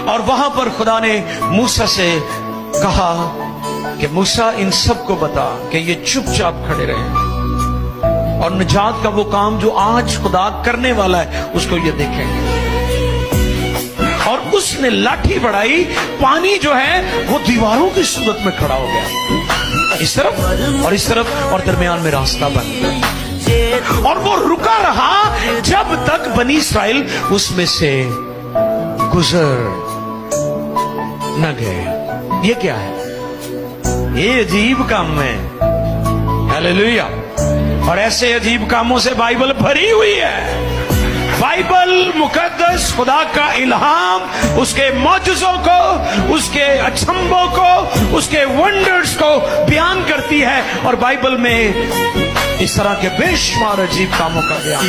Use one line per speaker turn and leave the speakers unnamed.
और वहां पर खुदा ने मूसा से कहा कि मूसा इन सबको बता कि ये चुपचाप खड़े रहे और निजात का वो काम जो आज खुदा करने वाला है उसको ये देखेंगे। और उसने लाठी बढ़ाई, पानी जो है वो दीवारों की सूरत में खड़ा हो गया, इस तरफ और इस तरफ, और दरमियान में रास्ता बन गया। और वो रुका रहा जब तक बनी इस्राएल उसमें से गुजर न गए। ये क्या है? ये अजीब काम है। हालेलुया। और ऐसे अजीब कामों से बाइबल भरी हुई है। बाइबल मुकद्दस खुदा का इल्हाम उसके मौजज़ों को, उसके अचंभों को, उसके वंडर्स को बयान करती है। और बाइबल में इस तरह के बेशुमार अजीब कामों का बयान।